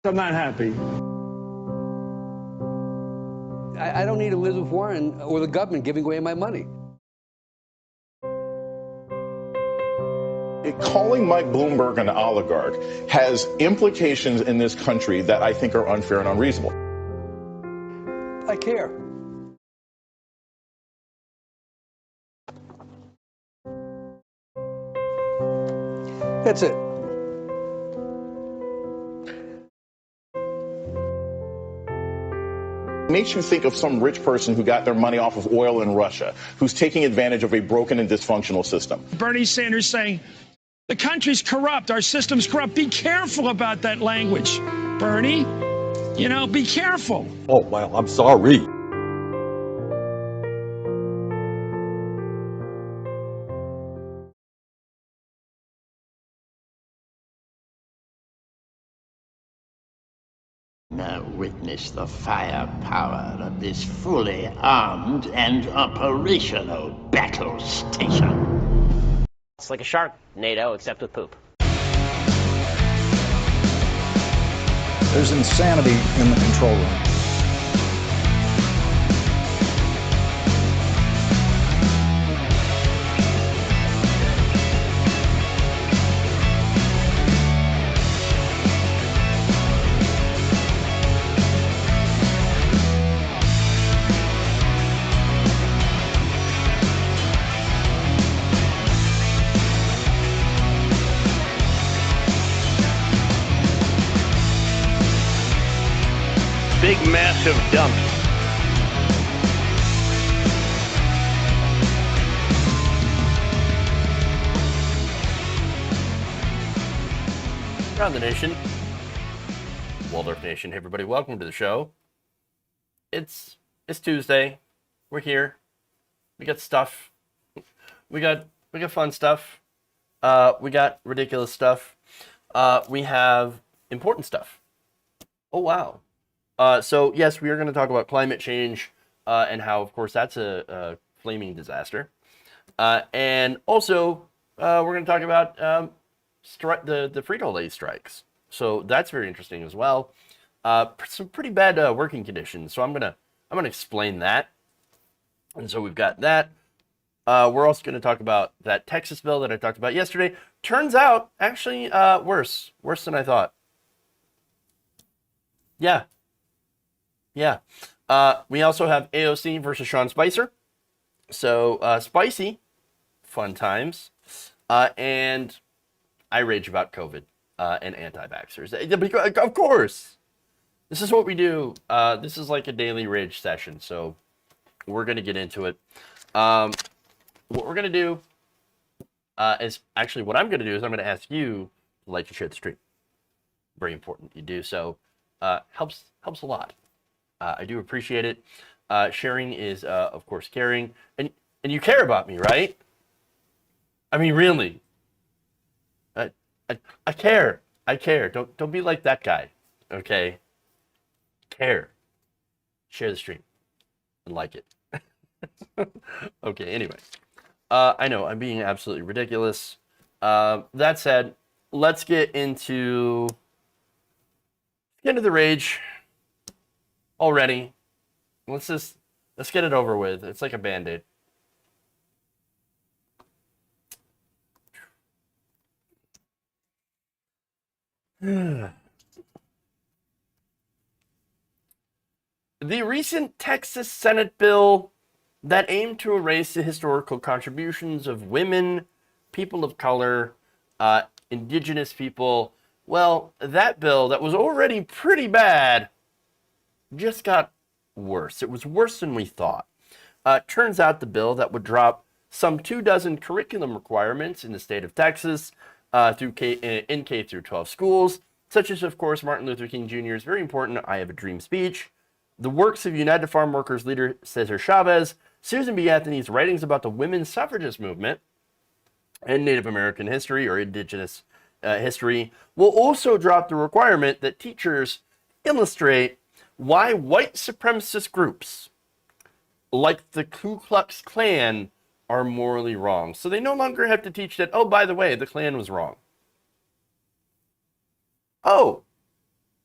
I'm not happy. I don't need Elizabeth Warren or the government giving away my money. Calling Mike Bloomberg an oligarch has implications in this country that I think are unfair and unreasonable. I care. That's it. Makes you think of some rich person who got their money off of oil in Russia, who's taking advantage of a broken and dysfunctional system. Bernie Sanders saying, the country's corrupt, our system's corrupt. Be careful about that language, Bernie. You know, be careful. Oh, well, I'm sorry. Now witness the firepower of this fully armed and operational battle station. It's like a shark, NATO, except with poop. There's insanity in the control room. Big, massive dumps. Around the nation, Waldorf Nation. Hey everybody, welcome to the show. It's Tuesday. We're here. We got stuff. We got fun stuff. We got ridiculous stuff. We have important stuff. Oh wow. So yes, we are going to talk about climate change and how, of course, that's a flaming disaster. And also, we're going to talk about the Frito-Lay strikes. So that's very interesting as well. Some pretty bad working conditions. So I'm gonna explain that. And so we've got that. We're also going to talk about that Texas bill that I talked about yesterday. Turns out, actually, worse than I thought. Yeah. We also have AOC versus Sean Spicer. So, Spicey, fun times. And I rage about COVID and anti-vaxxers. Of course. This is what we do. This is like a daily rage session. So, we're going to get into it. What we're going to do is actually what I'm going to do is I'm going to ask you to like and share the stream. Very important you do so. Helps a lot. I do appreciate it. Sharing is, of course, caring, and you care about me, right? I mean, really. I care. I care. Don't be like that guy, okay? Care. Share the stream and like it. Okay. Anyway, I know I'm being absolutely ridiculous. That said, let's get into the rage. Already. Let's get it over with. It's like a Band-Aid. The recent Texas Senate bill that aimed to erase the historical contributions of women, people of color, indigenous people, well, that bill that was already pretty bad just got worse. It was worse than we thought. Turns out the bill that would drop some 24 curriculum requirements in the state of Texas in K through 12 schools, such as, of course, Martin Luther King Jr.'s very important I Have a Dream speech, the works of United Farm Workers leader Cesar Chavez, Susan B. Anthony's writings about the women's suffragist movement, and Native American history or indigenous history, will also drop the requirement that teachers illustrate why white supremacist groups like the Ku Klux Klan are morally wrong. So they no longer have to teach that, oh, by the way, the Klan was wrong. Oh,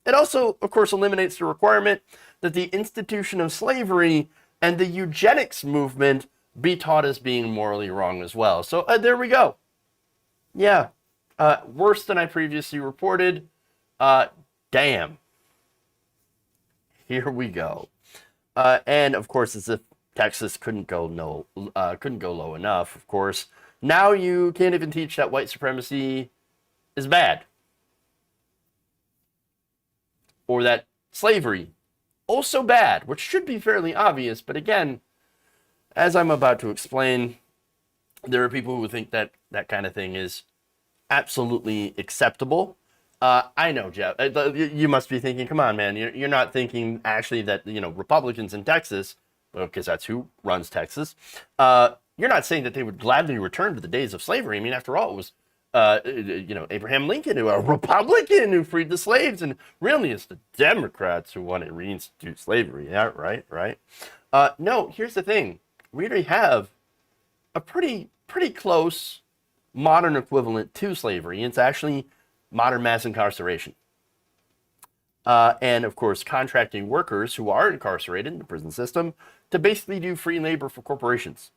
It also, of course, eliminates the requirement that the institution of slavery and the eugenics movement be taught as being morally wrong as well. So there we go. Yeah, worse than I previously reported. Damn. Here we go. And of course, as if Texas couldn't go low enough. Of course, now you can't even teach that white supremacy is bad, or that slavery also bad, which should be fairly obvious. But again, as I'm about to explain, there are people who think that that kind of thing is absolutely acceptable. I know, Jeff. You must be thinking, come on, man. You're not thinking actually that, Republicans in Texas, because that's who runs Texas, you're not saying that they would gladly return to the days of slavery. I mean, after all, it was, Abraham Lincoln, a Republican who freed the slaves, and really it's the Democrats who want to reinstitute slavery. Yeah, right. No, here's the thing. We already have a pretty close modern equivalent to slavery. It's actually modern mass incarceration. And of course, contracting workers who are incarcerated in the prison system to basically do free labor for corporations.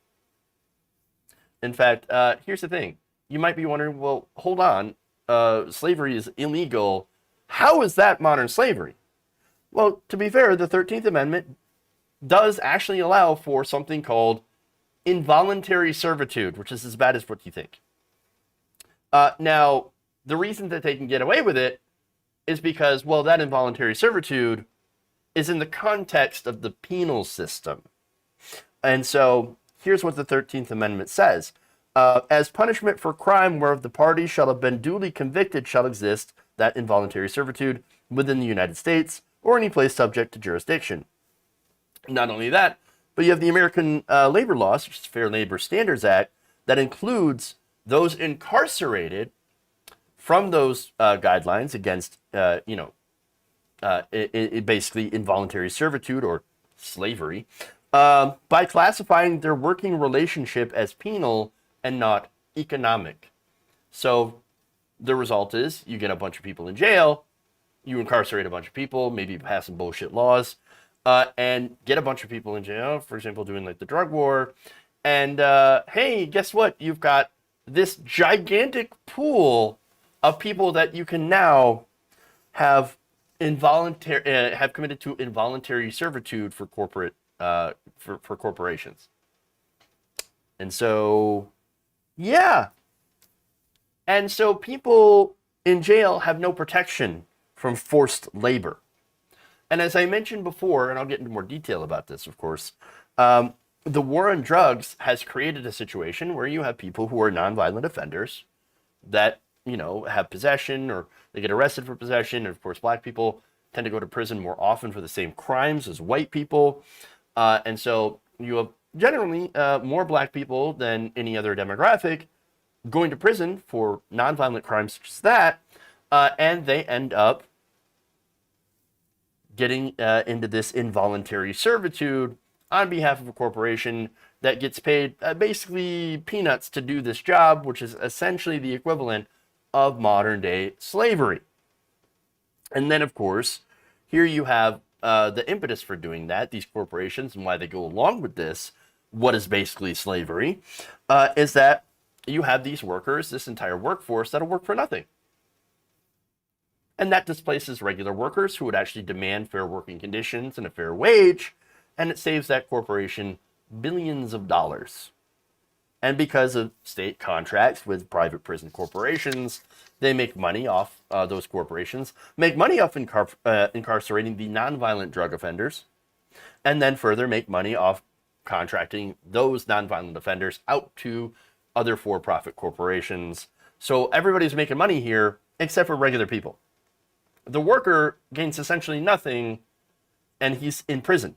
In fact, here's the thing. You might be wondering, well, hold on. Slavery is illegal. How is that modern slavery? Well, to be fair, the 13th Amendment does actually allow for something called involuntary servitude, which is as bad as what you think. Now, the reason that they can get away with it is because, well, that involuntary servitude is in the context of the penal system. And so here's what the 13th Amendment says. As punishment for crime whereof the party shall have been duly convicted shall exist that involuntary servitude within the United States or any place subject to jurisdiction. Not only that, but you have the American Labor Laws, which is the Fair Labor Standards Act, that includes those incarcerated from those guidelines against, basically involuntary servitude or slavery, by classifying their working relationship as penal and not economic. So the result is you get a bunch of people in jail, you incarcerate a bunch of people, maybe pass some bullshit laws, and get a bunch of people in jail, for example, doing like the drug war. And hey, guess what? You've got this gigantic pool of people that you can now have have committed to involuntary servitude for corporate for corporations. And so, yeah. And so people in jail have no protection from forced labor. And as I mentioned before, and I'll get into more detail about this, of course, the war on drugs has created a situation where you have people who are nonviolent offenders that, have possession, or they get arrested for possession. And of course, black people tend to go to prison more often for the same crimes as white people. And so you have generally more black people than any other demographic going to prison for nonviolent crimes such as that. And they end up getting into this involuntary servitude on behalf of a corporation that gets paid basically peanuts to do this job, which is essentially the equivalent of modern day slavery. And then, of course, here you have the impetus for doing that, these corporations, and why they go along with this, what is basically slavery, is that you have these workers, this entire workforce, that'll work for nothing. And that displaces regular workers who would actually demand fair working conditions and a fair wage, and it saves that corporation billions of dollars. And because of state contracts with private prison corporations, they make money off those corporations, make money off incarcerating the nonviolent drug offenders, and then further make money off contracting those nonviolent offenders out to other for-profit corporations. So everybody's making money here except for regular people. The worker gains essentially nothing, and he's in prison.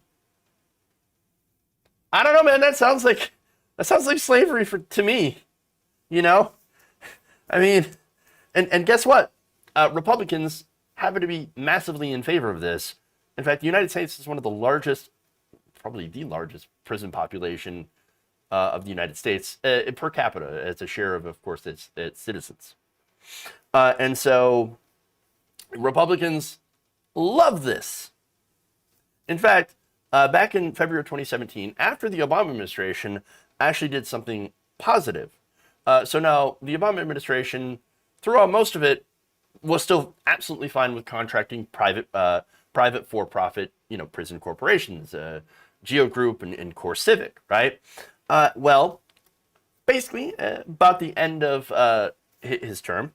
I don't know, man. That sounds like slavery to me. I mean, and guess what? Republicans happen to be massively in favor of this. In fact, the United States is one of the largest, probably the largest prison population of the United States per capita as a share of course, its citizens. And so Republicans love this. In fact, back in February of 2017, after the Obama administration actually did something positive. So now the Obama administration, throughout most of it, was still absolutely fine with contracting private for-profit, prison corporations, Geo Group and Core Civic, right? Well, basically, about the end of his term,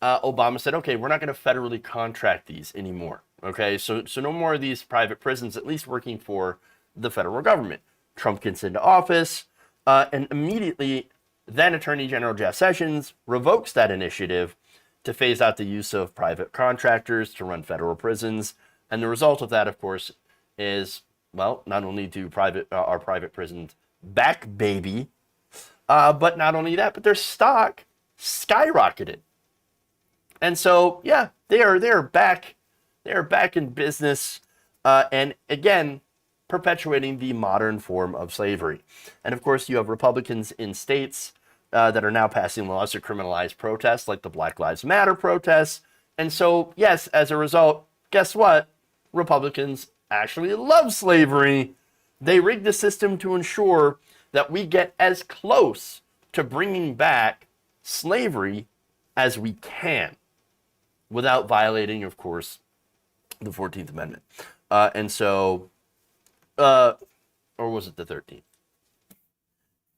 Obama said, okay, we're not going to federally contract these anymore. Okay, so no more of these private prisons, at least working for the federal government. Trump gets into office, and immediately, then Attorney General Jeff Sessions revokes that initiative to phase out the use of private contractors to run federal prisons. And the result of that, of course, is, well, not only do our private prisons back baby, but not only that, but their stock skyrocketed. And so, yeah, they are back. They are back in business, and again, perpetuating the modern form of slavery. And of course, you have Republicans in states that are now passing laws to criminalize protests, like the Black Lives Matter protests. And so, yes, as a result, guess what? Republicans actually love slavery. They rigged the system to ensure that we get as close to bringing back slavery as we can, without violating, of course, the 14th Amendment. And so, or was it the 13th?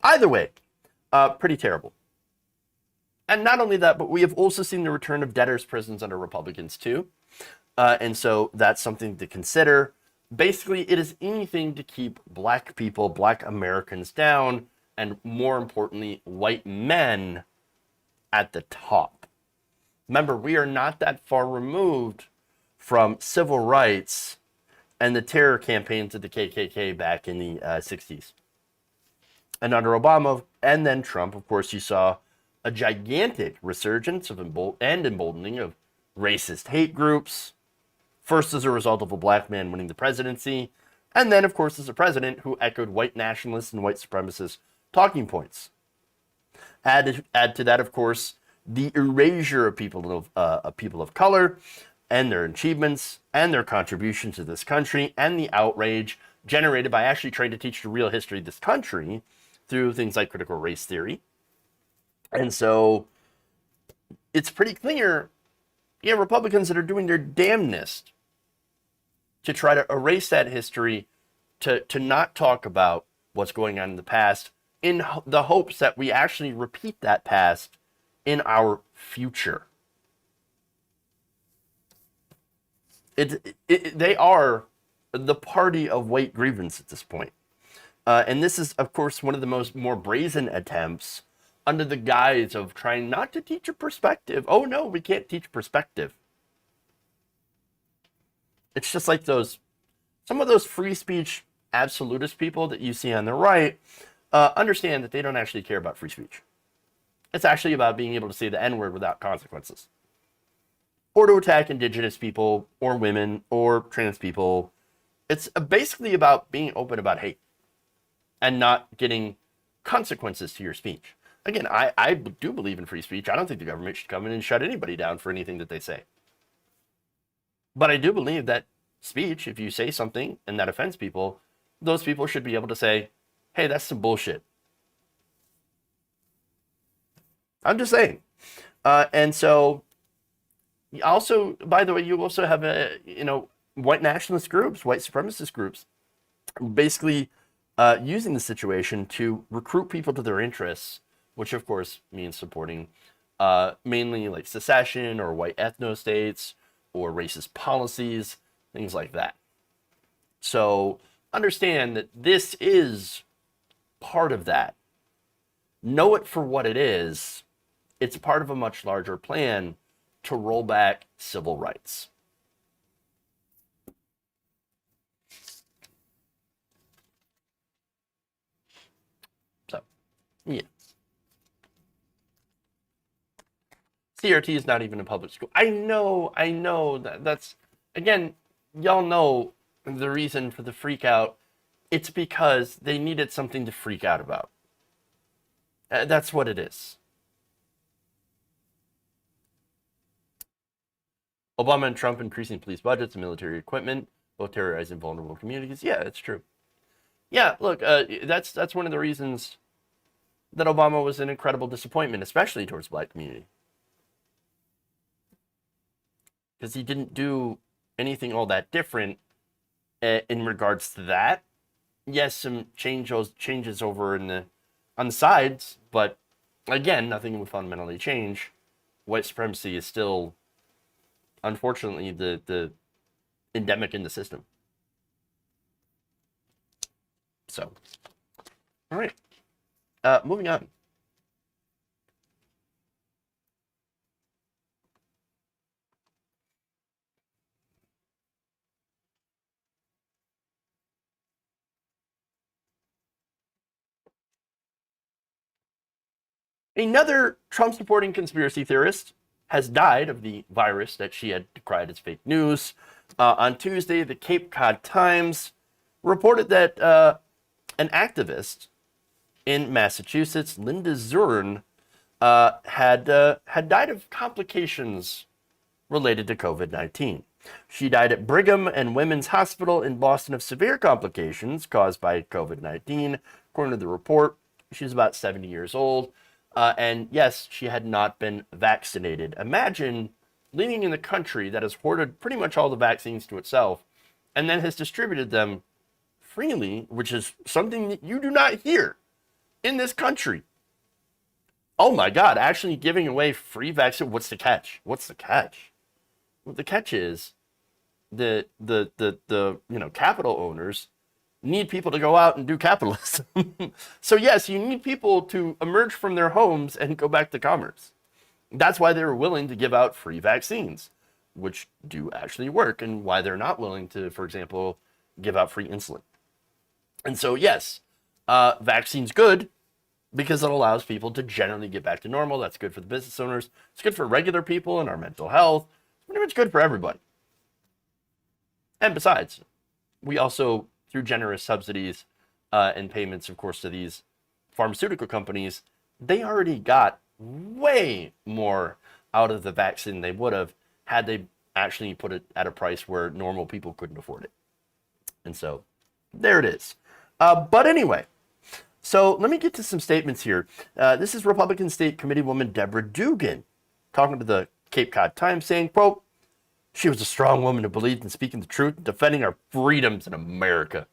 Either way, pretty terrible. And not only that, but we have also seen the return of debtors' prisons under Republicans too. And so that's something to consider. Basically, it is anything to keep black people, black Americans down, and more importantly, white men at the top. Remember, we are not that far removed from civil rights and the terror campaigns of the KKK back in the 60s. And under Obama and then Trump, of course, you saw a gigantic resurgence of emboldening of racist hate groups, first as a result of a black man winning the presidency, and then, of course, as a president who echoed white nationalist and white supremacist talking points. Add to that, of course, the erasure of people of color and their achievements and their contribution to this country, and the outrage generated by actually trying to teach the real history of this country through things like critical race theory. And so it's pretty clear you have Republicans that are doing their damnedest to try to erase that history, to not talk about what's going on in the past, in the hopes that we actually repeat that past in our future. They are the party of white grievance at this point. And this is, of course, one of the more brazen attempts under the guise of trying not to teach a perspective. Oh, no, we can't teach perspective. It's just like some of those free speech absolutist people that you see on the right understand that they don't actually care about free speech. It's actually about being able to say the N-word without consequences, or to attack indigenous people or women or trans people. It's basically about being open about hate and not getting consequences to your speech. Again, I do believe in free speech. I don't think the government should come in and shut anybody down for anything that they say. But I do believe that speech, if you say something and that offends people, those people should be able to say, hey, that's some bullshit. I'm just saying. And so, also, by the way, you also have white nationalist groups, white supremacist groups, basically using the situation to recruit people to their interests, which of course means supporting mainly like secession or white ethno-states or racist policies, things like that. So understand that this is part of that. Know it for what it is. It's part of a much larger plan to roll back civil rights. So, yeah. CRT is not even a public school. I know that's, again, y'all know the reason for the freak out. It's because they needed something to freak out about. That's what it is. Obama and Trump increasing police budgets and military equipment, both terrorizing vulnerable communities. Yeah, it's true. Yeah, look, that's one of the reasons that Obama was an incredible disappointment, especially towards the black community. Because he didn't do anything all that different in regards to that. Yes, some changes over on the sides, but again, nothing would fundamentally change. White supremacy is still, unfortunately, the endemic in the system. So, all right, moving on. Another Trump-supporting conspiracy theorist has died of the virus that she had decried as fake news. On Tuesday, the Cape Cod Times reported that an activist in Massachusetts, Linda Zurn, had died of complications related to COVID-19. She died at Brigham and Women's Hospital in Boston of severe complications caused by COVID-19, according to the report. She's about 70 years old. And yes, she had not been vaccinated. Imagine living in a country that has hoarded pretty much all the vaccines to itself and then has distributed them freely, which is something that you do not hear in this country. Oh my God, actually giving away free vaccine. What's the catch? What's the catch? Well, the catch is the capital owners need people to go out and do capitalism. So yes, you need people to emerge from their homes and go back to commerce. That's why they were willing to give out free vaccines, which do actually work, and why they're not willing to, for example, give out free insulin. And so yes, vaccine's good because it allows people to generally get back to normal. That's good for the business owners. It's good for regular people and our mental health. It's pretty much good for everybody. And besides, we also, through generous subsidies and payments, of course, to these pharmaceutical companies, they already got way more out of the vaccine they would have had they actually put it at a price where normal people couldn't afford it. And so there it is. But anyway, so let me get to some statements here. This is Republican State Committee woman Deborah Dugan talking to the Cape Cod Times, saying, quote, "She was a strong woman who believed in speaking the truth and defending our freedoms in America."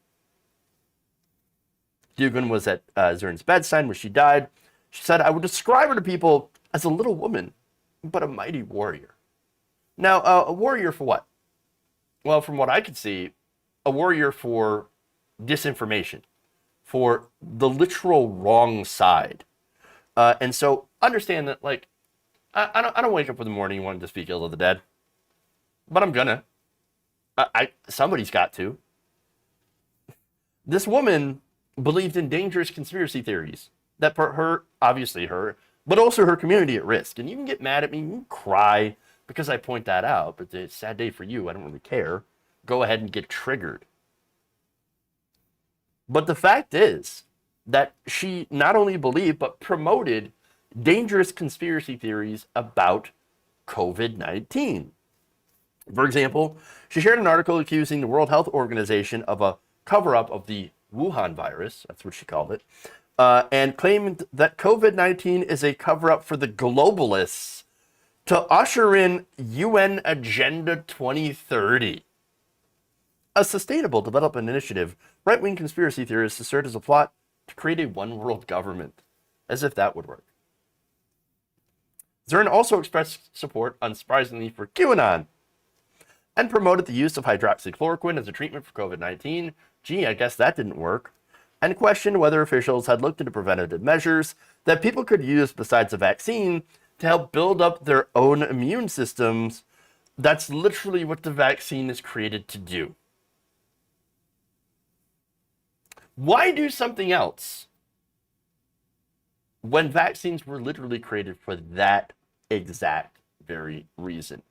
Dugan was at Zern's bedside when she died. She said, "I would describe her to people as a little woman, but a mighty warrior." Now, a warrior for what? Well, from what I could see, a warrior for disinformation, for the literal wrong side. And so understand that, like, I don't wake up in the morning wanting to speak ill of the dead, but I'm gonna. Somebody's got to. This woman believed in dangerous conspiracy theories that put her, obviously her, but also her community at risk. And you can get mad at me, you can cry because I point that out, but it's a sad day for you. I don't really care. Go ahead and get triggered. But the fact is that she not only believed, but promoted dangerous conspiracy theories about COVID-19. For example, she shared an article accusing the World Health Organization of a cover-up of the Wuhan virus, that's what she called it, and claimed that COVID-19 is a cover-up for the globalists to usher in UN Agenda 2030. A sustainable development initiative right-wing conspiracy theorists assert as a plot to create a one-world government, as if that would work. Zern also expressed support, unsurprisingly, for QAnon, and promoted the use of hydroxychloroquine as a treatment for COVID-19. Gee, I guess that didn't work. And questioned whether officials had looked into preventative measures that people could use besides a vaccine to help build up their own immune systems. That's literally what the vaccine is created to do. Why do something else when vaccines were literally created for that exact very reason?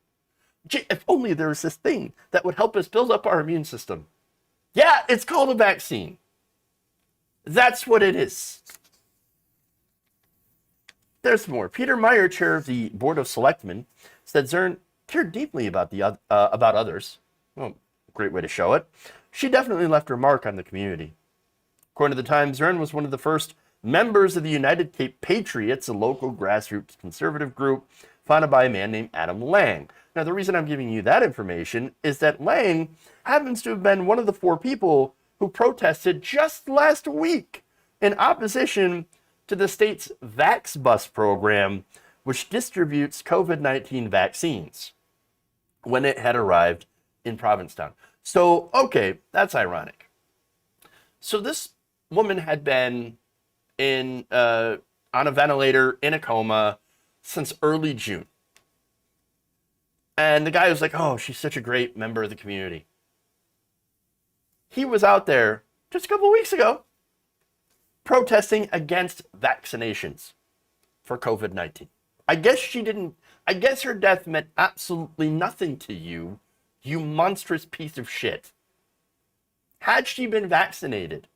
Gee, if only there was this thing that would help us build up our immune system. Yeah, it's called a vaccine. That's what it is. There's more. Peter Meyer, chair of the Board of Selectmen, said Zern cared deeply about about others. Well, great way to show it. She definitely left her mark on the community. According to the Times, Zern was one of the first members of the United Cape Patriots, a local grassroots conservative group founded by a man named Adam Lang. Now, the reason I'm giving you that information is that Lang happens to have been one of the 4 people who protested just last week in opposition to the state's Vax Bus program, which distributes COVID-19 vaccines, when it had arrived in Provincetown. So, okay, that's ironic. So this woman had been on a ventilator in a coma since early June. And the guy was like, oh, she's such a great member of the community. He was out there just a couple of weeks ago protesting against vaccinations for COVID-19. I guess her death meant absolutely nothing to you, you monstrous piece of shit. Had she been vaccinated,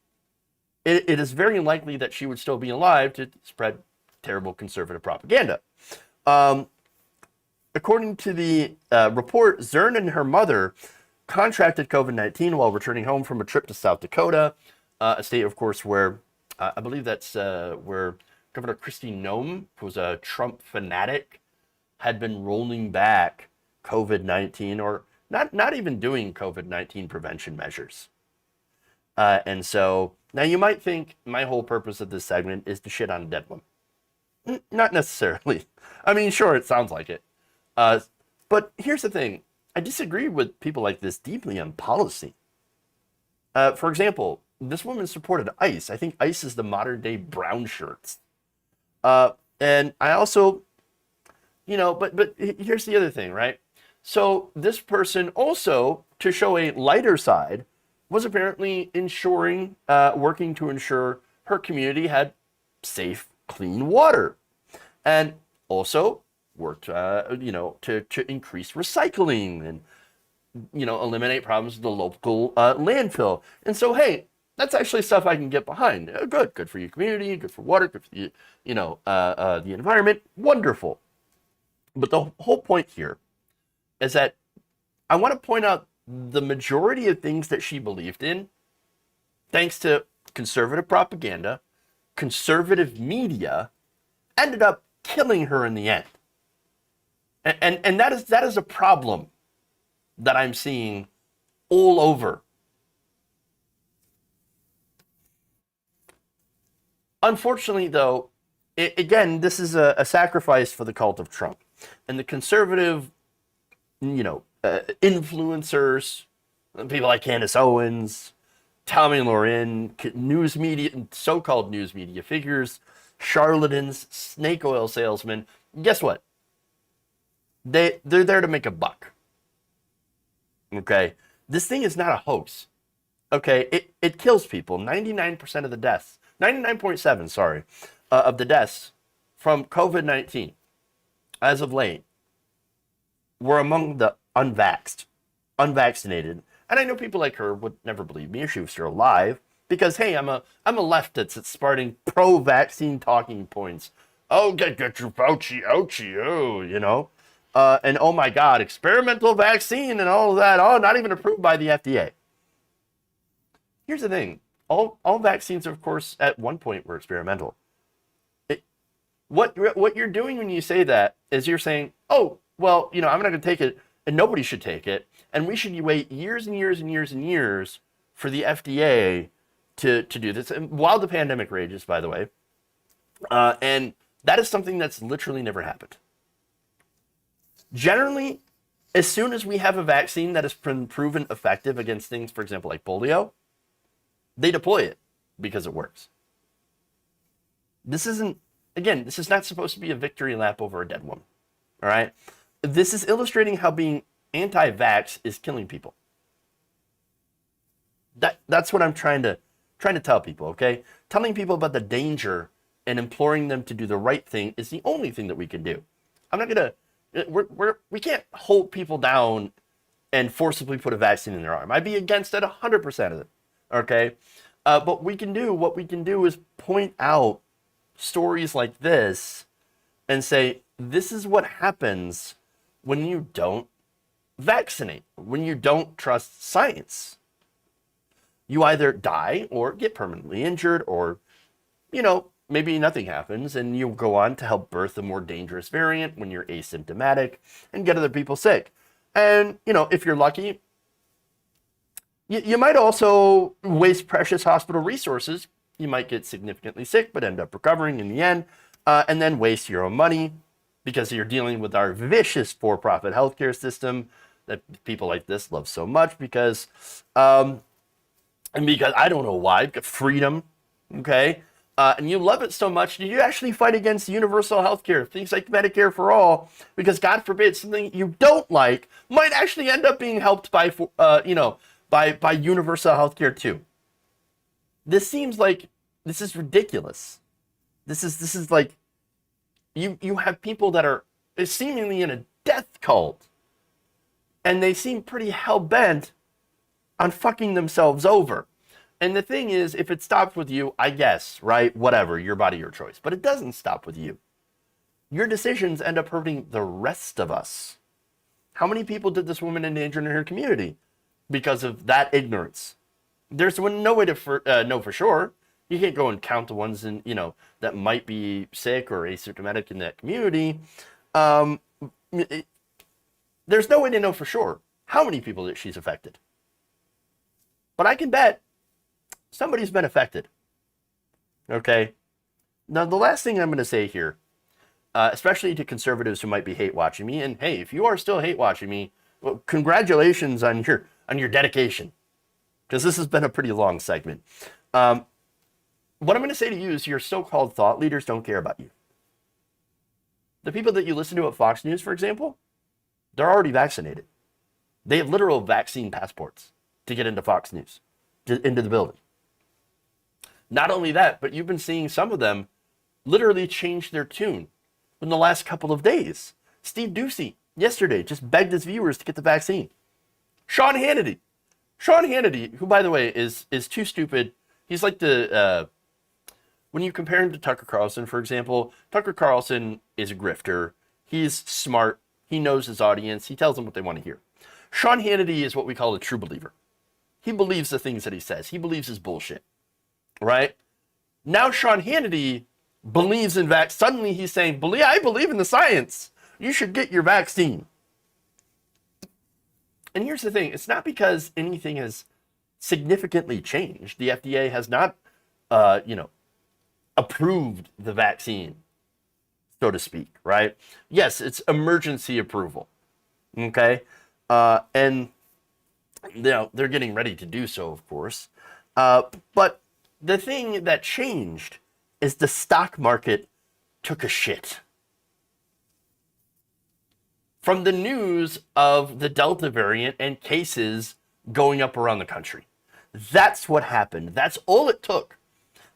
it is very likely that she would still be alive to spread terrible conservative propaganda. According to the report, Zern and her mother contracted COVID-19 while returning home from a trip to South Dakota, a state, of course, where I believe that's where Governor Kristi Noem, who was a Trump fanatic, had been rolling back COVID-19, or not even doing COVID-19 prevention measures. And so now you might think my whole purpose of this segment is to shit on a dead woman. Not necessarily. I mean, sure, it sounds like it. But here's the thing. I disagree with people like this deeply on policy. For example, this woman supported ICE. I think ICE is the modern day brown shirts. And I also, but here's the other thing, right? So this person also, to show a lighter side, was apparently working to ensure her community had safe, clean water. And also worked, to increase recycling and, eliminate problems with the local landfill. And so, hey, that's actually stuff I can get behind. Good for your community, good for water, good for the environment. Wonderful. But the whole point here is that I want to point out the majority of things that she believed in, thanks to conservative propaganda, conservative media, ended up killing her in the end. And that is a problem that I'm seeing all over. Unfortunately, though, again, this is a sacrifice for the cult of Trump. And the conservative, influencers, people like Candace Owens, Tommy Loren, news media, so-called news media figures, charlatans, snake oil salesmen. Guess what? They're there to make a buck. Okay? This thing is not a hoax. Okay? It kills people. 99% of the deaths, 99.7, sorry, of the deaths from COVID-19 as of late were among the unvaccinated. And I know people like her would never believe me if she was still alive, because hey, I'm a leftist that's starting pro-vaccine talking points. Oh, get your Fauci, and oh my God, experimental vaccine and all of that. Oh, not even approved by the FDA. Here's the thing: all vaccines, of course, at one point were experimental. What you're doing when you say that is you're saying, oh, well, I'm not going to take it, and nobody should take it, and we should wait years and years and years and years for the FDA to do this, and while the pandemic rages, by the way. And that is something that's literally never happened. Generally, as soon as we have a vaccine that has been proven effective against things, for example, like polio, they deploy it because it works. This is not supposed to be a victory lap over a dead woman. All right? This is illustrating how being anti-vax is killing people. That's what I'm trying to tell people, okay? Telling people about the danger and imploring them to do the right thing is the only thing that we can do. I'm not gonna. We can't hold people down and forcibly put a vaccine in their arm. I'd be against it 100% of it. Okay, but what we can do is point out stories like this and say, this is what happens when you don't vaccinate, when you don't trust science. You either die or get permanently injured, or, maybe nothing happens and you go on to help birth a more dangerous variant when you're asymptomatic and get other people sick. And, if you're lucky, you might also waste precious hospital resources. You might get significantly sick, but end up recovering in the end, and then waste your own money because you're dealing with our vicious for-profit healthcare system that people like this love so much because I don't know why, because freedom, okay? And you love it so much, you actually fight against universal healthcare, things like Medicare for all, because God forbid something you don't like might actually end up being helped by universal healthcare too. This seems like this is ridiculous. This is like you have people that are seemingly in a death cult, and they seem pretty hell-bent on fucking themselves over. And the thing is, if it stops with you, I guess, right? Whatever, your body, your choice. But it doesn't stop with you. Your decisions end up hurting the rest of us. How many people did this woman endanger in her community because of that ignorance? There's no way to know for sure. You can't go and count the ones that might be sick or asymptomatic in that community. There's no way to know for sure how many people that she's affected. But I can bet somebody's been affected. Okay? Now, the last thing I'm going to say here, especially to conservatives who might be hate watching me, and hey, if you are still hate watching me, well, congratulations on your dedication, because this has been a pretty long segment. What I'm going to say to you is your so-called thought leaders don't care about you. The people that you listen to at Fox News, for example, they're already vaccinated. They have literal vaccine passports to get into Fox News, into the building. Not only that, but you've been seeing some of them literally change their tune in the last couple of days. Steve Ducey, yesterday, just begged his viewers to get the vaccine. Sean Hannity, who, by the way, is too stupid. He's like when you compare him to Tucker Carlson, for example, Tucker Carlson is a grifter. He's smart. He knows his audience. He tells them what they want to hear. Sean Hannity is what we call a true believer. He believes the things that he says. He believes his bullshit. Right? Now Sean Hannity believes in suddenly he's saying, I believe in the science. You should get your vaccine. And here's the thing. It's not because anything has significantly changed. The FDA has not, approved the vaccine, so to speak, right? Yes, it's emergency approval. Okay? And, they're getting ready to do so, of course. But the thing that changed is the stock market took a shit. From the news of the Delta variant and cases going up around the country. That's what happened. That's all it took.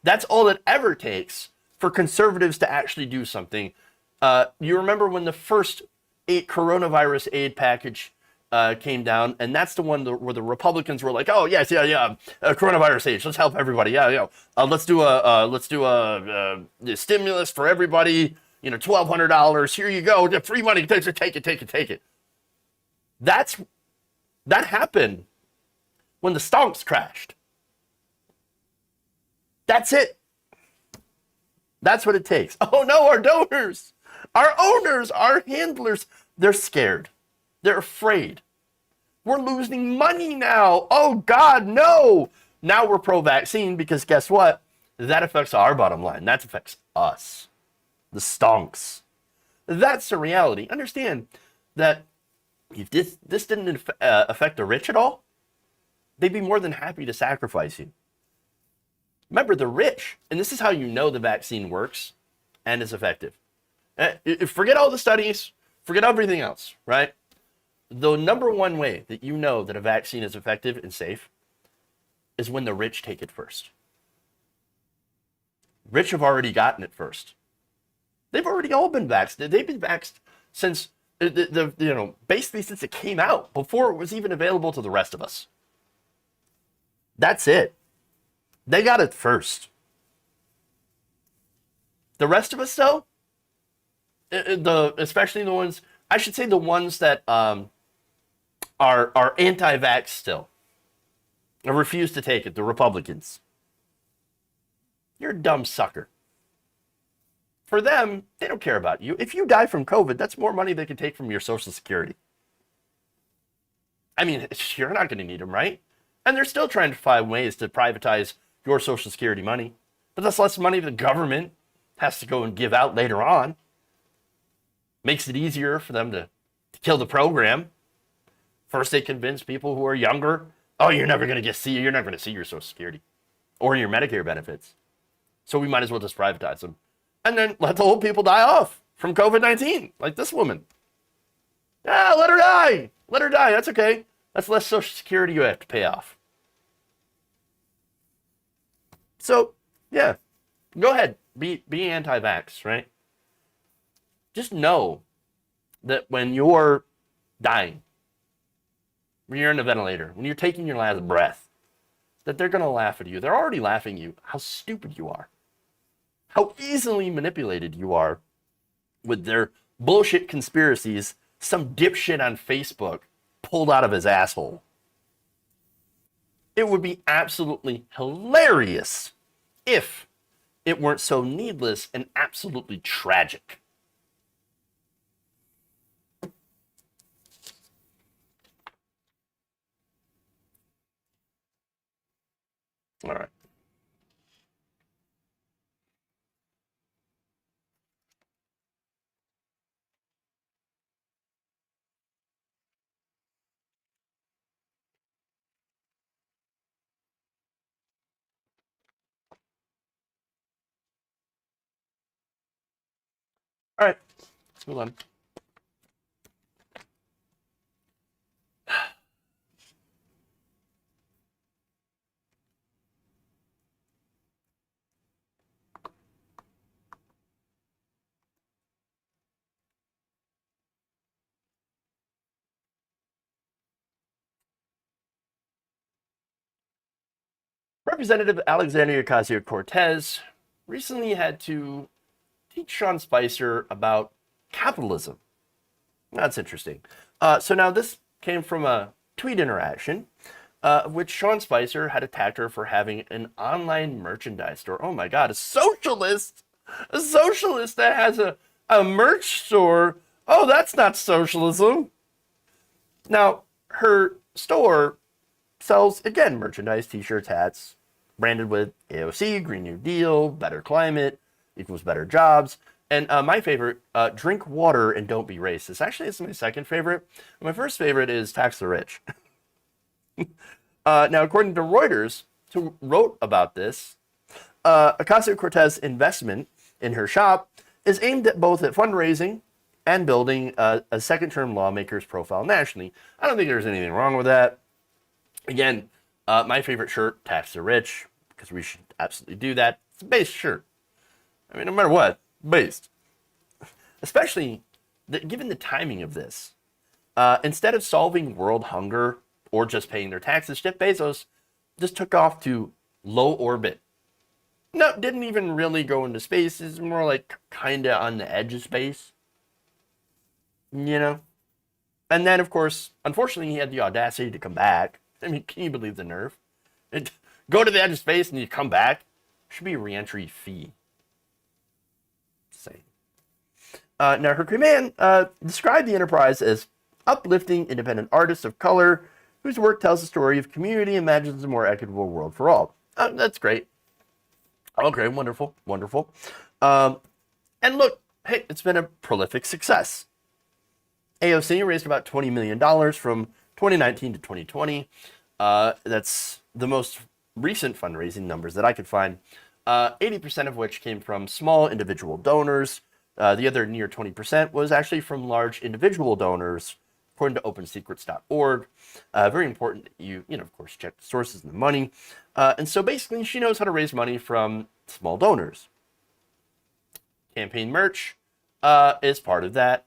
That's all it ever takes for conservatives to actually do something. You remember when the first coronavirus aid package came down, and that's the one where the Republicans were like, "Oh yes, coronavirus aid. Let's help everybody. Let's do a stimulus for everybody. $1,200. Here you go. Free money. Take it." That happened when the stonks crashed. That's it. That's what it takes. Oh no, our donors, our owners, our handlers, they're scared. They're afraid. We're losing money now. Oh God, no. Now we're pro-vaccine because guess what? That affects our bottom line. That affects us. The stonks. That's the reality. Understand that if this didn't affect the rich at all, they'd be more than happy to sacrifice you. Remember, the rich, and this is how you know the vaccine works and is effective. Forget all the studies, forget everything else, right? The number one way that you know that a vaccine is effective and safe is when the rich take it first. Rich have already gotten it first. They've already all been vaccinated. They've been vaxxed since, basically since it came out, before it was even available to the rest of us. That's it. They got it first. The rest of us, though, especially the ones I should say the ones that are anti-vax still, or refuse to take it, the Republicans. You're a dumb sucker. For them, they don't care about you. If you die from COVID, that's more money they can take from your Social Security. I mean, you're not going to need them, right? And they're still trying to find ways to privatize your Social Security money. But that's less money the government has to go and give out later on. Makes it easier for them to kill the program. First, they convince people who are younger, oh, you're never going to see your Social Security or your Medicare benefits. So we might as well just privatize them. And then let the old people die off from COVID-19, like this woman. Yeah, let her die. Let her die. That's okay. That's less Social Security you have to pay off. So, yeah, go ahead. Be anti-vax, right? Just know that when you're dying, when you're in a ventilator, when you're taking your last breath, that they're going to laugh at you. They're already laughing at you. How stupid you are. How easily manipulated you are with their bullshit conspiracies some dipshit on Facebook pulled out of his asshole. It would be absolutely hilarious if it weren't so needless and absolutely tragic. All right. All right, let's move on. Representative Alexandria Ocasio-Cortez recently had to teach Sean Spicer about capitalism. That's interesting. So now this came from a tweet interaction, which Sean Spicer had attacked her for having an online merchandise store. Oh my God, a socialist that has a merch store. Oh, that's not socialism. Now, her store sells, again, merchandise, t-shirts, hats, branded with AOC, Green New Deal, better climate, equals better jobs. And my favorite, drink water and don't be racist. Actually, it's my second favorite. My first favorite is tax the rich. Now, according to Reuters, who wrote about this, Ocasio-Cortez investment in her shop is aimed at both at fundraising and building a second-term lawmaker's profile nationally. I don't think there's anything wrong with that. Again, my favorite shirt, tax the rich, because we should absolutely do that. It's a base shirt. I mean, no matter what, based. Especially given the timing of this. Instead of solving world hunger or just paying their taxes, Jeff Bezos just took off to low orbit. No, didn't even really go into space. It's more like kind of on the edge of space. You know? And then, of course, unfortunately, he had the audacity to come back. I mean, can you believe the nerve? Go to the edge of space and you come back. Should be a re-entry fee. Same. Now, her command described the enterprise as uplifting independent artists of color whose work tells the story of community and imagines a more equitable world for all. That's great. Okay, wonderful, wonderful. And look, hey, it's been a prolific success. AOC raised about $20 million from 2019 to 2020. That's the most recent fundraising numbers that I could find. 80% of which came from small individual donors. The other near 20% was actually from large individual donors, according to opensecrets.org. Very important that you of course, check the sources and the money. And so basically, she knows how to raise money from small donors. Campaign merch is part of that.